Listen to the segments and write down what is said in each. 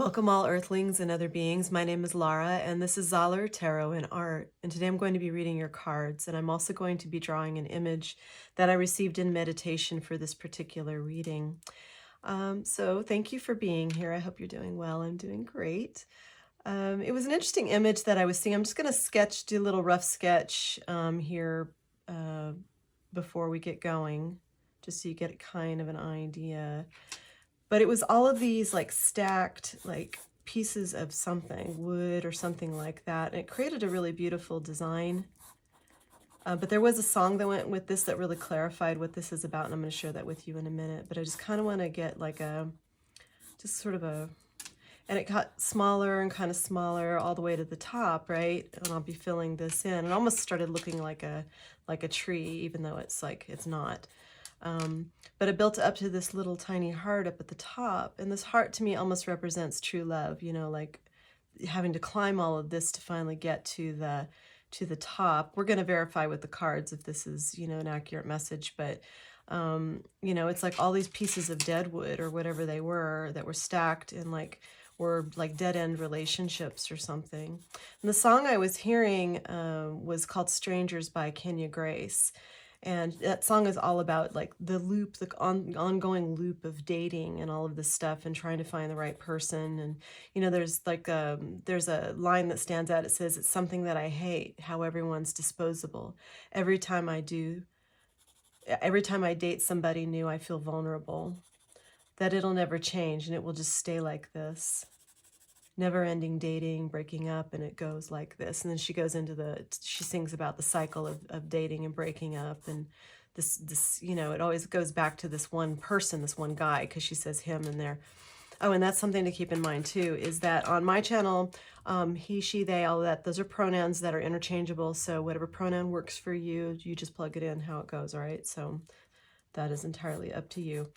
Welcome all earthlings and other beings. My name is Lara and this is Zahler Tarot and Art. And today I'm going to be reading your cards, and I'm also going to be drawing an image that I received in meditation for this particular reading. So thank you for being here. I hope you're doing well. I'm doing great. It was an interesting image that I was seeing. I'm just going to do a little rough sketch here before we get going, just so you get kind of an idea. But it was all of these like stacked like pieces of something, wood or something like that. And it created a really beautiful design. But there was a song that went with this that really clarified what this is about, and I'm going to share that with you in a minute. But I just kind of want to get like just sort of and it got smaller and kind of smaller all the way to the top, right? And I'll be filling this in. It almost started looking like a tree, even though it's not. But it built up to this little tiny heart up at the top. And this heart to me almost represents true love, you know, like having to climb all of this to finally get to the top. We're going to verify with the cards if this is, you know, an accurate message, but you know, it's like all these pieces of dead wood or whatever they were that were stacked and were like dead-end relationships or something. And the song I was hearing was called Strangers by Kenya Grace. And that song is all about like the loop, the ongoing loop of dating and all of this stuff and trying to find the right person. And, you know, there's a line that stands out. It says, "It's something that I hate, how everyone's disposable. Every time I date somebody new, I feel vulnerable. That it'll never change and it will just stay like this. Never-ending dating, breaking up, and it goes like this." And then she goes into she sings about the cycle of dating and breaking up, and this, you know, it always goes back to this one person, this one guy, because she says him in there. Oh, and that's something to keep in mind too, is that on my channel, he, she, they, all of that, those are pronouns that are interchangeable. So whatever pronoun works for you, you just plug it in how it goes, all right? So that is entirely up to you.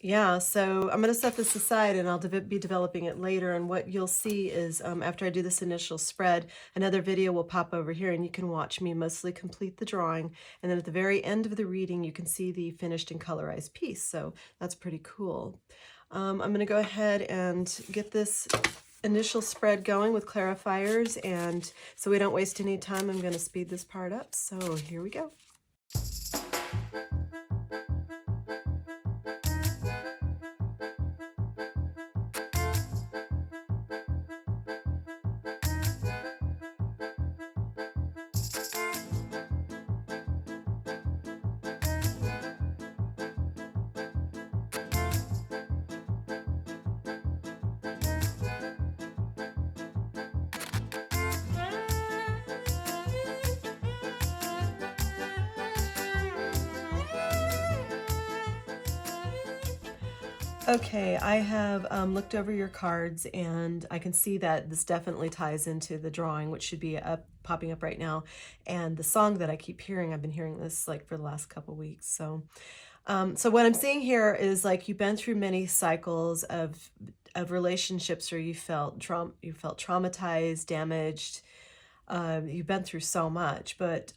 Yeah, so I'm going to set this aside and I'll be developing it later. And what you'll see is after I do this initial spread, another video will pop over here and you can watch me mostly complete the drawing. And then at the very end of the reading, you can see the finished and colorized piece. So that's pretty cool. I'm going to go ahead and get this initial spread going with clarifiers. And so we don't waste any time, I'm going to speed this part up. So here we go. Okay, I have looked over your cards and I can see that this definitely ties into the drawing, which should be popping up right now. And the song that I keep hearing, I've been hearing this like for the last couple weeks. So what I'm seeing here is like you've been through many cycles of relationships where you felt traumatized, damaged. You've been through so much, but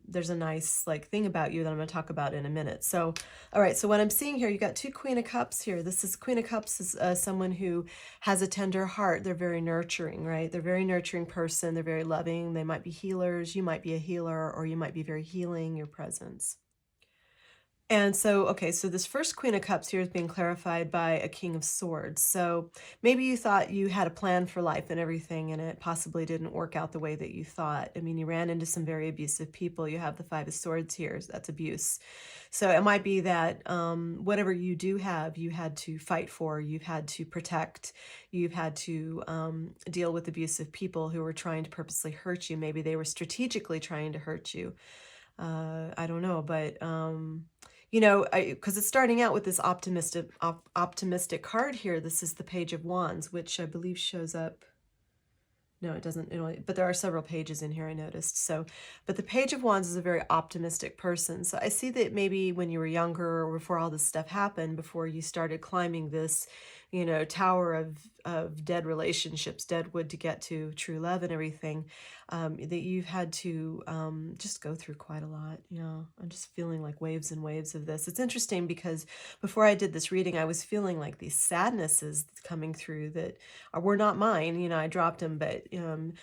there's a nice like thing about you that I'm going to talk about in a minute. So, all right. So what I'm seeing here, you got two Queen of Cups here. This is Queen of Cups is someone who has a tender heart. They're very nurturing, right? They're a very nurturing person. They're very loving. They might be healers. You might be a healer, or you might be very healing your presence. And so, okay, so this first Queen of Cups here is being clarified by a King of Swords. So maybe you thought you had a plan for life and everything, and it possibly didn't work out the way that you thought. I mean, you ran into some very abusive people. You have the Five of Swords here. So that's abuse. So it might be that whatever you do have, you had to fight for, you've had to protect, you've had to deal with abusive people who were trying to purposely hurt you. Maybe they were strategically trying to hurt you. I don't know, but you know, because it's starting out with this optimistic card here. This is the Page of Wands, which I believe shows up. No, it doesn't, but there are several pages in here I noticed. So, but the Page of Wands is a very optimistic person. So I see that maybe when you were younger or before all this stuff happened, before you started climbing this, you know, tower of dead relationships, dead wood to get to true love and everything, that you've had to just go through quite a lot. Yeah, I'm just feeling like waves and waves of this. It's interesting because before I did this reading, I was feeling like these sadnesses coming through that were not mine. You know, I dropped them, but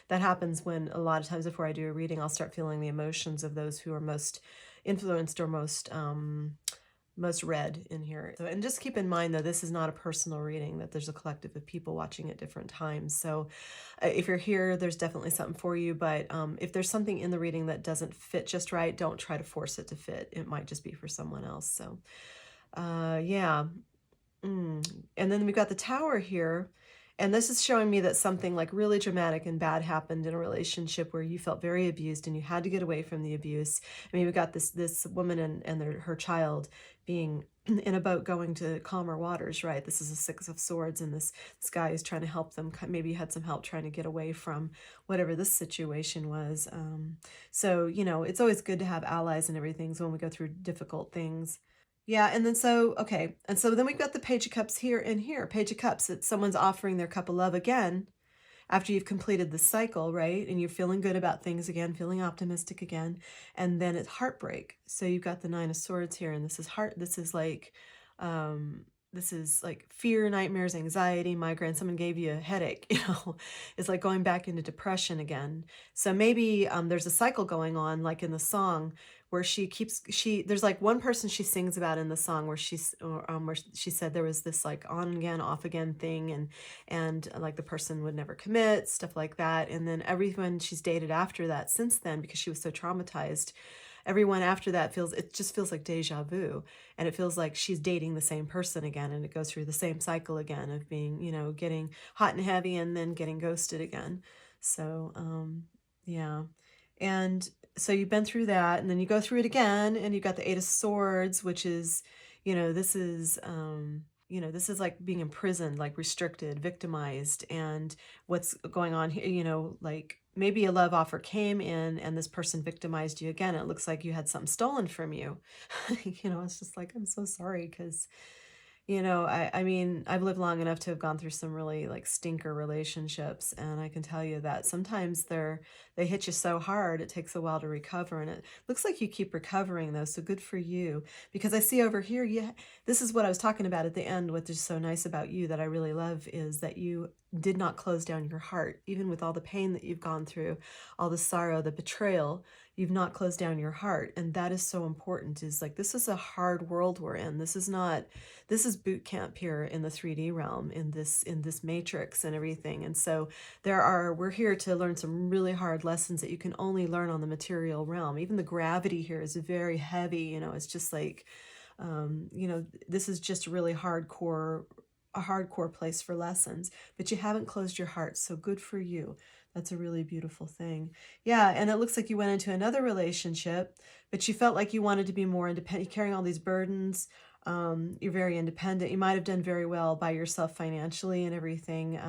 that happens when a lot of times before I do a reading, I'll start feeling the emotions of those who are most influenced or most read in here. So, and just keep in mind though, this is not a personal reading, that there's a collective of people watching at different times. So if you're here, there's definitely something for you. But if there's something in the reading that doesn't fit just right, don't try to force it to fit. It might just be for someone else. So yeah. And then we've got the Tower here. And this is showing me that something like really dramatic and bad happened in a relationship where you felt very abused and you had to get away from the abuse. I mean, we've got this woman and her child being in a boat going to calmer waters, right? This is a Six of Swords, and this guy is trying to help them. Maybe had some help trying to get away from whatever this situation was. So, you know, it's always good to have allies and everything. So when we go through difficult things. Yeah, and then so, okay, and so then we've got the Page of Cups here and here. Page of Cups, it's someone's offering their cup of love again after you've completed the cycle, right? And you're feeling good about things again, feeling optimistic again, and then it's heartbreak. So you've got the Nine of Swords here, and this is this is like fear, nightmares, anxiety, migraine. Someone gave you a headache, you know. It's like going back into depression again. So maybe there's a cycle going on, like in the song, where there's like one person she sings about in the song where where she said there was this like on again, off again thing, and like the person would never commit, stuff like that. And then everyone she's dated after that since then, because she was so traumatized, everyone after that just feels like deja vu, and it feels like she's dating the same person again, and it goes through the same cycle again of being, you know, getting hot and heavy and then getting ghosted again. So yeah. And so you've been through that, and then you go through it again, and you've got the Eight of Swords, which is, you know, this is like being imprisoned, like restricted, victimized, and what's going on here, you know, like maybe a love offer came in and this person victimized you again. It looks like you had something stolen from you. You know, it's just like, I'm so sorry, because you know, I mean, I've lived long enough to have gone through some really like stinker relationships, and I can tell you that sometimes they hit you so hard it takes a while to recover, and it looks like you keep recovering though, so good for you. Because I see over here, yeah, this is what I was talking about at the end. What is so nice about you that I really love is that you did not close down your heart, even with all the pain that you've gone through, all the sorrow, the betrayal. You've not closed down your heart, and that is so important. Is like, this is a hard world we're in. This is boot camp here in the 3D realm, in this matrix and everything. And so we're here to learn some really hard lessons that you can only learn on the material realm. Even the gravity here is very heavy, you know. It's just like you know, this is just really a hardcore place for lessons, but you haven't closed your heart, so good for you. That's a really beautiful thing. Yeah, and it looks like you went into another relationship, but you felt like you wanted to be more independent. You're carrying all these burdens. You're very independent. You might have done very well by yourself financially and everything.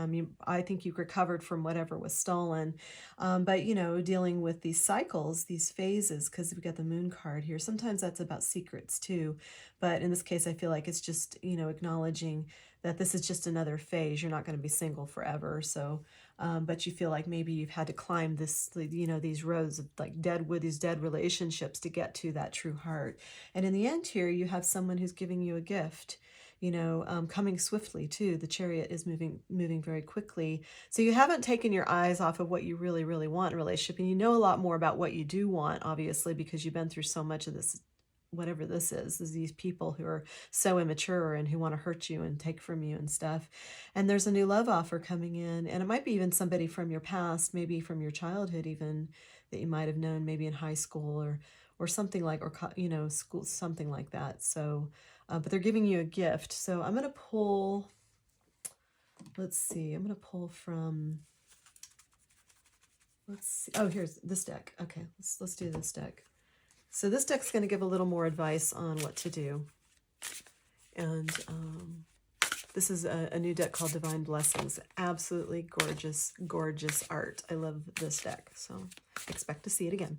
I think you recovered from whatever was stolen. But, you know, dealing with these cycles, these phases, because we've got the Moon card here. Sometimes that's about secrets too. But in this case, I feel like it's just, you know, acknowledging that this is just another phase. You're not going to be single forever. So, but you feel like maybe you've had to climb this, you know, these roads of like these dead relationships to get to that true heart. And in the end here, you have someone who's giving you a gift, you know, coming swiftly too. The Chariot is moving very quickly. So you haven't taken your eyes off of what you really, really want in a relationship. And you know a lot more about what you do want, obviously, because you've been through so much of this, whatever this is these people who are so immature and who want to hurt you and take from you and stuff. And there's a new love offer coming in, and it might be even somebody from your past, maybe from your childhood even, that you might have known maybe in high school or something like, or you know, school, something like that. So but they're giving you a gift. So I'm going to pull, let's see, I'm going to pull from, let's see, oh, here's this deck. Okay, let's do this deck. So this deck's going to give a little more advice on what to do. And this is a new deck called Divine Blessings. Absolutely gorgeous, gorgeous art. I love this deck, so expect to see it again.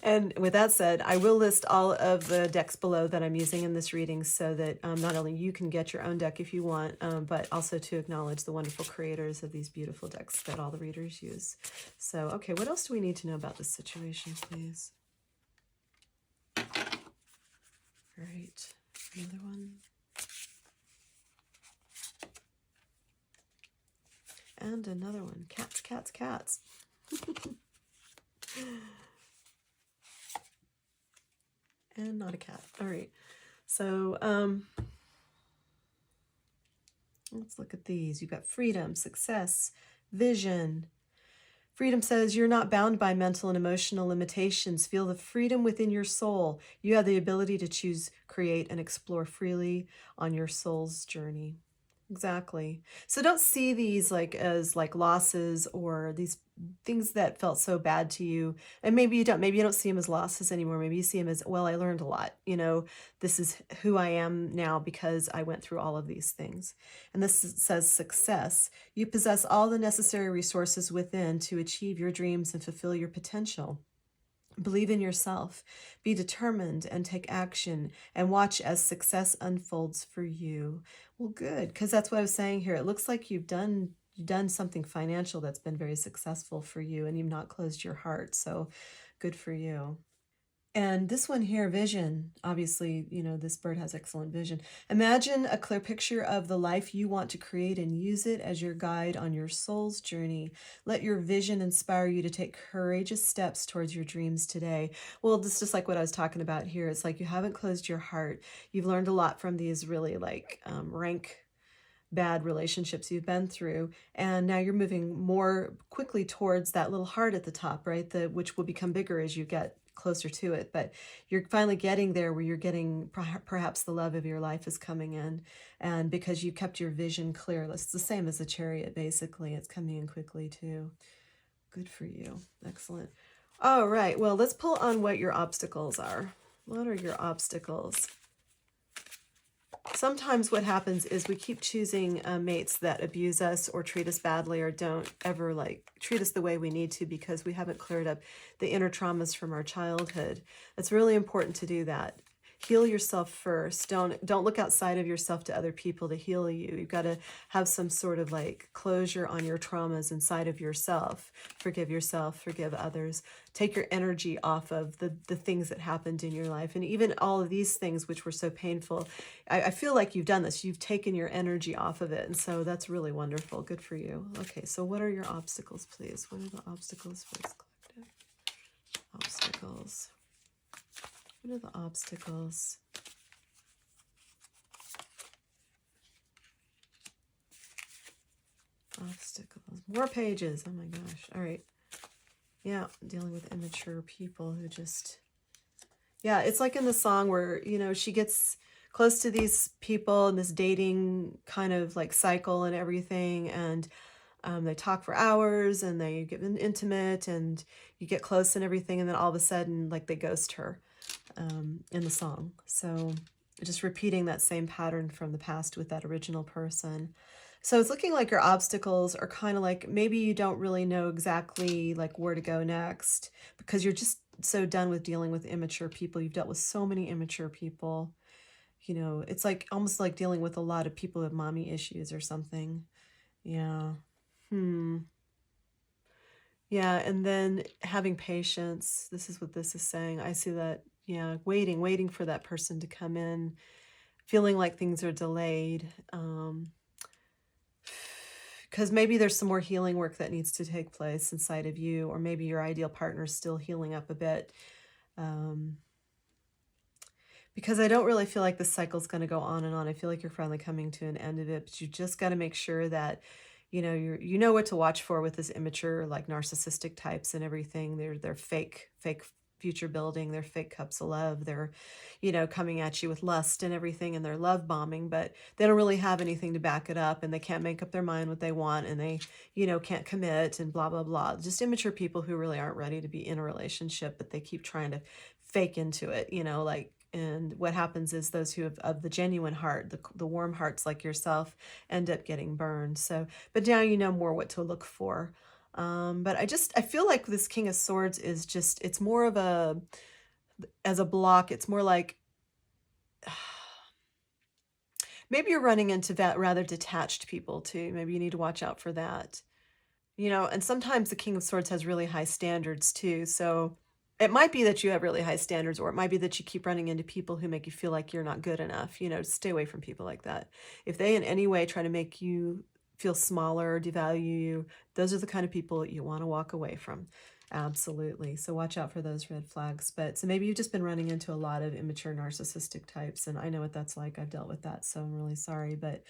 And with that said, I will list all of the decks below that I'm using in this reading so that not only you can get your own deck if you want, but also to acknowledge the wonderful creators of these beautiful decks that all the readers use. So, okay, what else do we need to know about this situation, please? All right, another one. And another one. Cats, cats, cats. And not a cat. All right. So let's look at these. You've got freedom, success, vision. Freedom says you're not bound by mental and emotional limitations. Feel the freedom within your soul. You have the ability to choose, create, and explore freely on your soul's journey. Exactly. So don't see these like as like losses or these things that felt so bad to you. And maybe you don't see them as losses anymore. Maybe you see them as, well, I learned a lot. This is who I am now because I went through all of these things. And this says success. You possess all the necessary resources within to achieve your dreams and fulfill your potential. Believe in yourself, be determined, and take action, and watch as success unfolds for you. Well, good, because that's what I was saying here. It looks like you've done something financial that's been very successful for you, and you've not closed your heart. So good for you. And this one here, vision, obviously, this bird has excellent vision. Imagine a clear picture of the life you want to create and use it as your guide on your soul's journey. Let your vision inspire you to take courageous steps towards your dreams today. Well, this is just like what I was talking about here. It's like you haven't closed your heart. You've learned a lot from these really like rank bad relationships you've been through, and now you're moving more quickly towards that little heart at the top, right? Which will become bigger as you get closer to it, but you're finally getting there where you're getting perhaps the love of your life is coming in, and because you kept your vision clear. It's the same as a chariot, basically. It's coming in quickly too. Good for you. Excellent. All right, well, let's pull on what your obstacles are. What are your obstacles? Sometimes what happens is we keep choosing mates that abuse us or treat us badly or don't ever like treat us the way we need to because we haven't cleared up the inner traumas from our childhood. It's really important to do that. Heal yourself first. Don't look outside of yourself to other people to heal you. You've got to have some sort of like closure on your traumas inside of yourself. Forgive, forgive others. Take your energy off of the things that happened in your life. And even all of these things which were so painful, I feel like you've done this. You've taken your energy off of it. And so that's really wonderful. Good for you. Okay, so what are your obstacles, please? What are the obstacles for this collective? Obstacles. What are the obstacles? Obstacles. More pages. Oh my gosh. All right. Yeah, dealing with immature people who just... Yeah, it's like in the song where, she gets close to these people in this dating kind of like cycle and everything, and they talk for hours and they get intimate and you get close and everything, and then all of a sudden like they ghost her in the song. So just repeating that same pattern from the past with that original person. So it's looking like your obstacles are kind of like maybe you don't really know exactly like where to go next because you're just so done with dealing with immature people. You've dealt with so many immature people. It's like almost like dealing with a lot of people with mommy issues or something. Yeah. Yeah, and then having patience. This is what this is saying. I see that, yeah, waiting for that person to come in, feeling like things are delayed. Because maybe there's some more healing work that needs to take place inside of you, or maybe your ideal partner is still healing up a bit. Because I don't really feel like this cycle's going to go on and on. I feel like you're finally coming to an end of it, but you just got to make sure that you know what to watch for with this immature, like narcissistic types and everything. They're fake future building. They're fake cups of love. They're, coming at you with lust and everything, and they're love bombing, but they don't really have anything to back it up, and they can't make up their mind what they want, and they, can't commit and blah, blah, blah. Just immature people who really aren't ready to be in a relationship, but they keep trying to fake into it, and what happens is those who have of the genuine heart, the warm hearts like yourself, end up getting burned. So, but now you know more what to look for. But I feel like this King of Swords is just, it's more of a, as a block, it's more like, maybe you're running into that rather detached people too. Maybe you need to watch out for that. And sometimes the King of Swords has really high standards too. So it might be that you have really high standards, or it might be that you keep running into people who make you feel like you're not good enough. Stay away from people like that. If they in any way try to make you feel smaller or devalue you, those are the kind of people that you want to walk away from. Absolutely. So watch out for those red flags. But so maybe you've just been running into a lot of immature narcissistic types, and I know what that's like. I've dealt with that, so I'm really sorry. But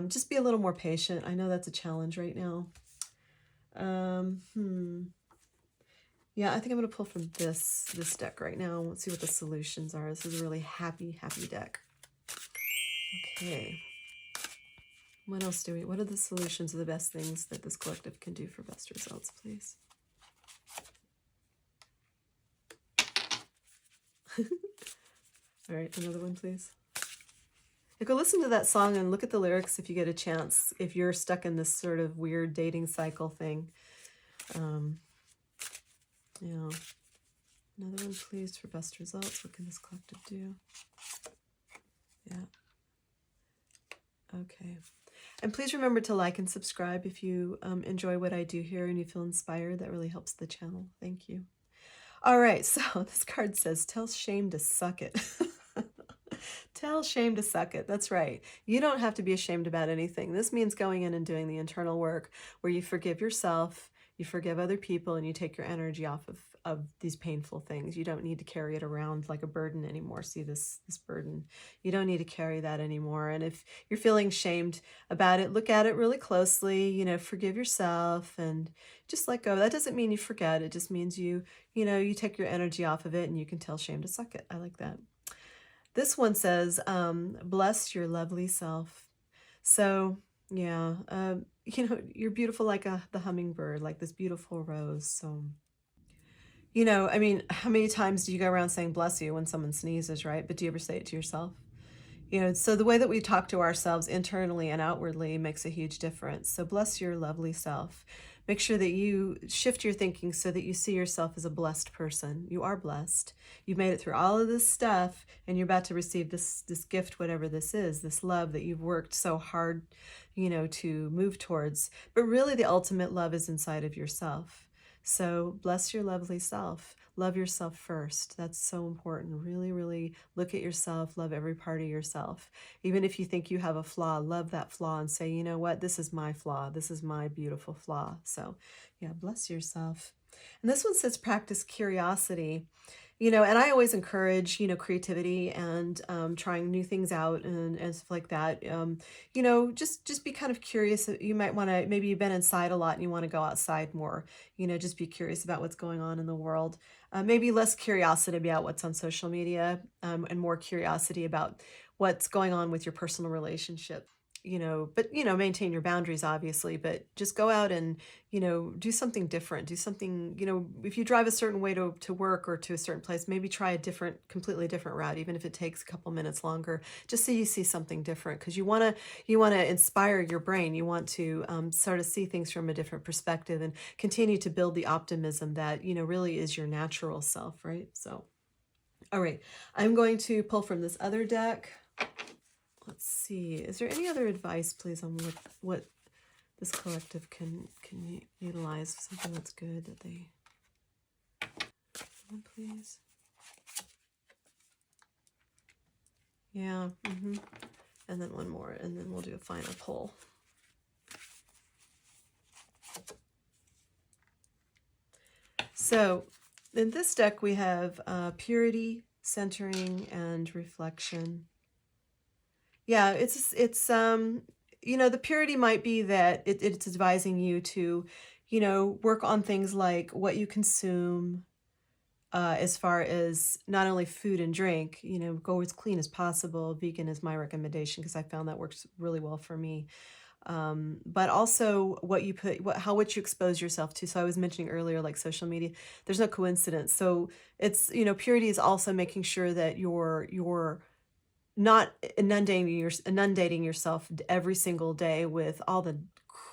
just be a little more patient. I know that's a challenge right now. Yeah, I think I'm going to pull from this deck right now. Let's see what the solutions are. This is a really happy deck. Okay. What else what are the solutions of the best things that this collective can do for best results, please? All right, another one, please. Go listen to that song and look at the lyrics if you get a chance, if you're stuck in this sort of weird dating cycle thing. Yeah. Another one, please, for best results. What can this collective do? Yeah. Okay. And please remember to like and subscribe if you enjoy what I do here and you feel inspired. That really helps the channel. Thank you. All right, so this card says, tell shame to suck it. Tell shame to suck it. That's right. You don't have to be ashamed about anything. This means going in and doing the internal work where you forgive yourself, you forgive other people, and you take your energy off of these painful things. You don't need to carry it around like a burden anymore. See this burden. You don't need to carry that anymore. And if you're feeling shamed about it, look at it really closely, forgive yourself and just let go. That doesn't mean you forget. It just means you take your energy off of it and you can tell shame to suck it. I like that. This one says, bless your lovely self. So, yeah, you're beautiful like the hummingbird, like this beautiful rose. So, I mean, how many times do you go around saying bless you when someone sneezes, right? But do you ever say it to yourself? So the way that we talk to ourselves internally and outwardly makes a huge difference. So bless your lovely self. Make sure that you shift your thinking so that you see yourself as a blessed person. You are blessed. You've made it through all of this stuff, and you're about to receive this gift, whatever this is, this love that you've worked so hard, to move towards. But really, the ultimate love is inside of yourself. So bless your lovely self. Love yourself first. That's so important. Really, really look at yourself. Love every part of yourself. Even if you think you have a flaw, love that flaw and say, you know what? This is my flaw. This is my beautiful flaw. So yeah, bless yourself. And this one says practice curiosity. And I always encourage, creativity and trying new things out and stuff like that. Just be kind of curious. You might want to, maybe you've been inside a lot and you want to go outside more, just be curious about what's going on in the world. Maybe less curiosity about what's on social media and more curiosity about what's going on with your personal relationship. But maintain your boundaries, obviously, but just go out and do something different. Do something, if you drive a certain way to work or to a certain place, maybe try a completely different route, even if it takes a couple minutes longer, just so you see something different, because you want to inspire your brain. You want to sort of see things from a different perspective and continue to build the optimism that really is your natural self, right? So all right, I'm going to pull from this other deck. Let's see. Is there any other advice, please, on what this collective can utilize? Something that's good that they... One, please. Yeah. And then one more, and then we'll do a final pull. So in this deck, we have purity, centering, and reflection. Yeah, it's the purity might be that it's advising you to, work on things like what you consume, as far as not only food and drink, go as clean as possible. Vegan is my recommendation because I found that works really well for me. But also what you what you expose yourself to. So I was mentioning earlier, like social media, there's no coincidence. So it's, purity is also making sure that you're not inundating yourself every single day with all the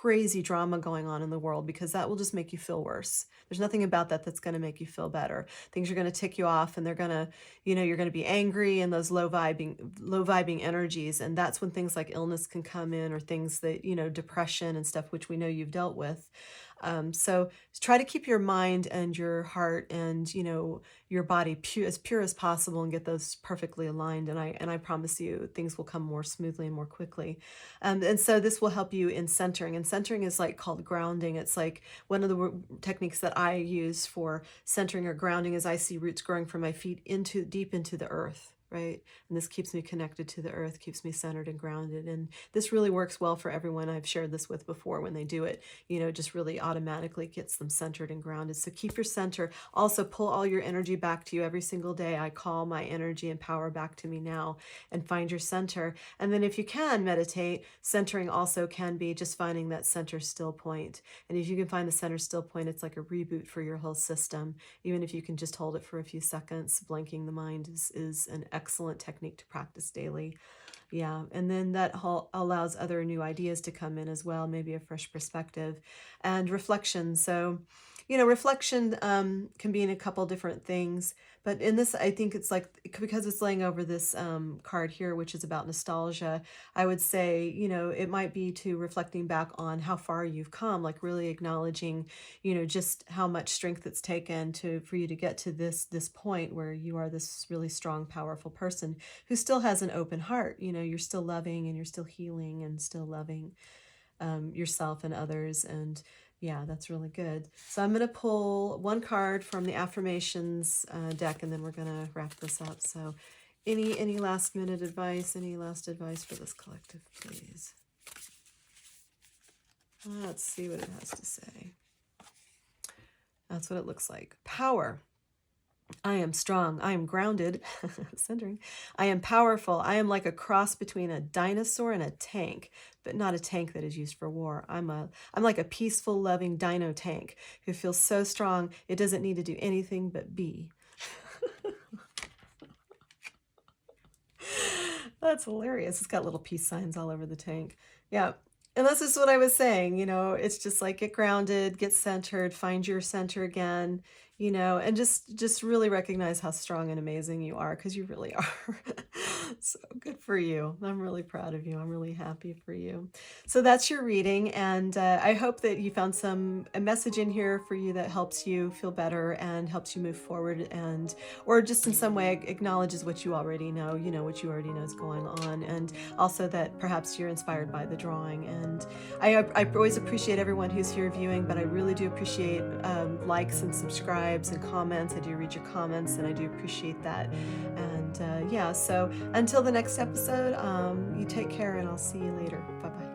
crazy drama going on in the world, because that will just make you feel worse. There's nothing about that that's going to make you feel better. Things are going to tick you off, and they're going to, you're going to be angry, and those low vibing energies. And that's when things like illness can come in, or things that, depression and stuff, which we know you've dealt with. So try to keep your mind and your heart and, your body pure as possible, and get those perfectly aligned. And I promise you things will come more smoothly and more quickly. And so this will help you in centering. And centering is like called grounding. It's like one of the techniques that I use for centering or grounding is I see roots growing from my feet deep into the earth. Right. And this keeps me connected to the earth, keeps me centered and grounded. And this really works well for everyone I've shared this with before. When they do it, it just really automatically gets them centered and grounded. So keep your center. Also pull all your energy back to you every single day. I call my energy and power back to me now, and find your center. And then if you can meditate, centering also can be just finding that center still point. And if you can find the center still point, it's like a reboot for your whole system. Even if you can just hold it for a few seconds, blanking the mind is an excellent technique to practice daily. Yeah, and then that allows other new ideas to come in as well, maybe a fresh perspective. And reflection. So, reflection can be in a couple different things. But in this, I think it's like, because it's laying over this card here, which is about nostalgia, I would say, it might be to reflecting back on how far you've come, like really acknowledging, just how much strength it's taken for you to get to this point where you are this really strong, powerful person who still has an open heart. You're still loving, and you're still healing, and still loving yourself and others. And yeah, that's really good. So I'm going to pull one card from the affirmations deck, and then we're going to wrap this up. So any last minute advice, any last advice for this collective, please? Let's see what it has to say. That's what it looks like. Power. I am strong. I am grounded. Centering. I am powerful. I am like a cross between a dinosaur and a tank, but not a tank that is used for war. I'm like a peaceful, loving dino tank who feels so strong it doesn't need to do anything but be. That's hilarious. It's got little peace signs all over the tank. Yeah. And that's just what I was saying, it's just like, get grounded, get centered, find your center again, and just really recognize how strong and amazing you are, because you really are. So good for you. I'm really proud of you. I'm really happy for you. So that's your reading. And I hope that you found a message in here for you that helps you feel better and helps you move forward, or just in some way acknowledges what you already know, what you already know is going on. And also that perhaps you're inspired by the drawing. And I always appreciate everyone who's here viewing, but I really do appreciate likes and subscribes and comments. I do read your comments, and I do appreciate that. And yeah, so until the next episode, you take care, and I'll see you later. Bye-bye.